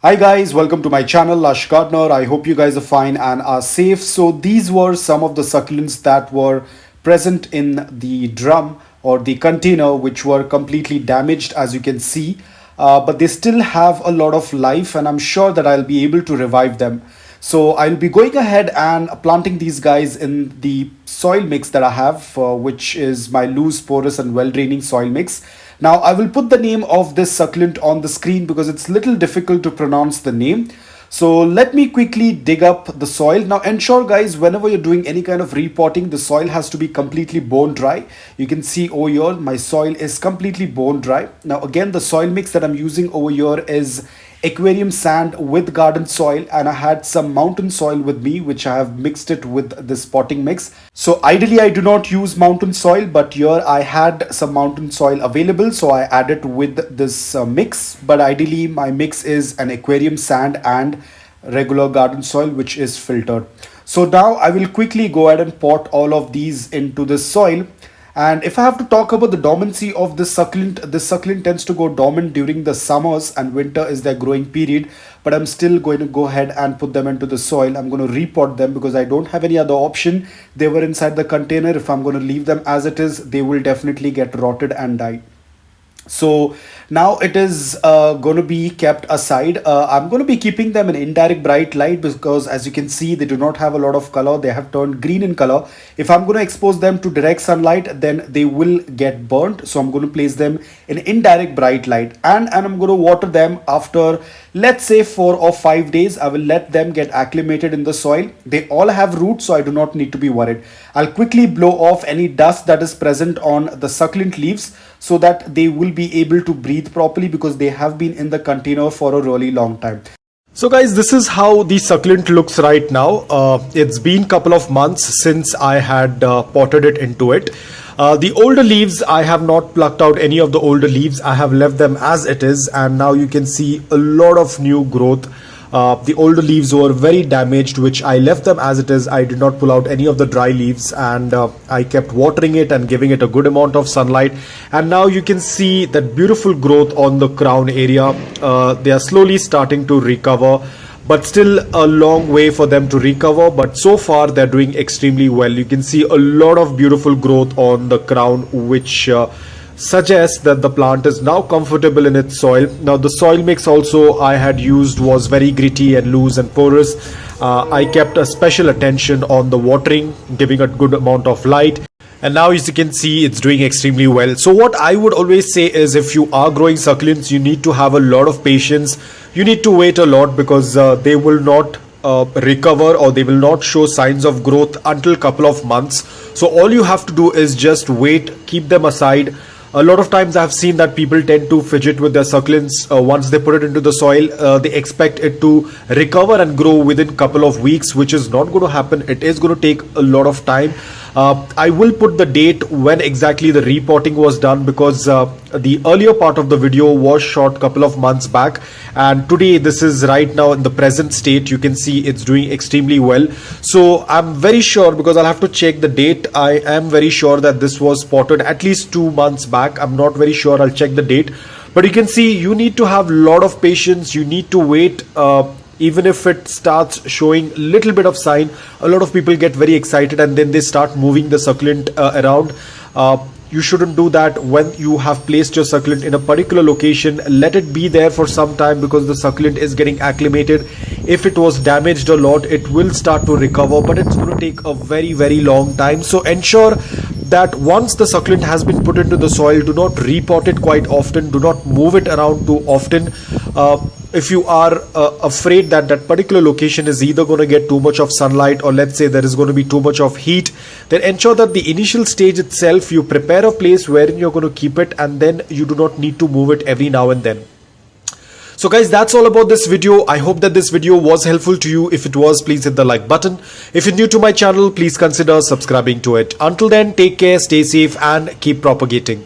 Hi guys, welcome to my channel Lush Gardener. I hope you guys are fine and are safe. So these were some of the succulents that were present in the drum or the container, which were completely damaged, as you can see, but they still have a lot of life and I'm sure that I'll be able to revive them. So I'll be going ahead and planting these guys in the soil mix that I have, which is my loose, porous and well draining soil mix. Now I will put the name of this succulent on the screen because it's little difficult to pronounce the name. So let me quickly dig up the soil. Now ensure guys, whenever you're doing any kind of repotting, the soil has to be completely bone dry. You can see over here, my soil is completely bone dry. Now again, the soil mix that I'm using over here is aquarium sand with garden soil, and I had some mountain soil with me which I have mixed it with this potting mix. So ideally I do not use mountain soil, but here I had some mountain soil available, so I added with this mix. But ideally my mix is an aquarium sand and regular garden soil which is filtered. So now I will quickly go ahead and pot all of these into the soil. And if I have to talk about the dormancy of this succulent tends to go dormant during the summers, and winter is their growing period. But I'm still going to go ahead and put them into the soil. I'm going to repot them because I don't have any other option. They were inside the container. If I'm going to leave them as it is, they will definitely get rotted and die. So now it is going to be kept aside. I'm going to be keeping them in indirect bright light because as you can see, they do not have a lot of color. They have turned green in color. If I'm going to expose them to direct sunlight, then they will get burnt. So I'm going to place them in indirect bright light, and I'm going to water them after, let's say, 4 or 5 days. I will let them get acclimated in the soil. They all have roots, so I do not need to be worried. I'll quickly blow off any dust that is present on the succulent leaves so that they will be able to breathe properly because they have been in the container for a really long time. So guys, this is how the succulent looks right now. It's been a couple of months since I had potted it into it. The older leaves, I have not plucked out any of the older leaves. I have left them as it is, and now you can see a lot of new growth. The older leaves were very damaged, which I left them as it is. I did not pull out any of the dry leaves, and I kept watering it and giving it a good amount of sunlight. And now you can see that beautiful growth on the crown area. They are slowly starting to recover, but still a long way for them to recover. But so far they're doing extremely well. You can see a lot of beautiful growth on the crown, which suggests that the plant is now comfortable in its soil. Now the soil mix also I had used was very gritty and loose and porous. I kept a special attention on the watering, giving a good amount of light. And now as you can see, it's doing extremely well. So what I would always say is, if you are growing succulents, you need to have a lot of patience. You need to wait a lot because they will not recover, or they will not show signs of growth until couple of months. So all you have to do is just wait, keep them aside. A lot of times I've seen that people tend to fidget with their succulents. Once they put it into the soil, they expect it to recover and grow within couple of weeks, which is not going to happen. It is going to take a lot of time. I will put the date when exactly the repotting was done, because the earlier part of the video was shot couple of months back, and today this is right now in the present state. You can see it's doing extremely well. So I'm very sure, because I'll have to check the date, I am very sure that this was potted at least 2 months back. I'm not very sure, I'll check the date. But you can see you need to have a lot of patience. You need to wait. Even if it starts showing little bit of sign, a lot of people get very excited and then they start moving the succulent around. You shouldn't do that. When you have placed your succulent in a particular location, let it be there for some time, because the succulent is getting acclimated. If it was damaged a lot, it will start to recover, but it's going to take a very long time. So ensure that once the succulent has been put into the soil, do not repot it quite often. Do not move it around too often. If you are afraid that that particular location is either going to get too much of sunlight, or let's say there is going to be too much of heat, then ensure that the initial stage itself you prepare a place wherein you're going to keep it, and then you do not need to move it every now and then. So guys, that's all about this video. I hope that this video was helpful to you. If it was, please hit the like button. If you're new to my channel, please consider subscribing to it. Until then, take care, stay safe and keep propagating.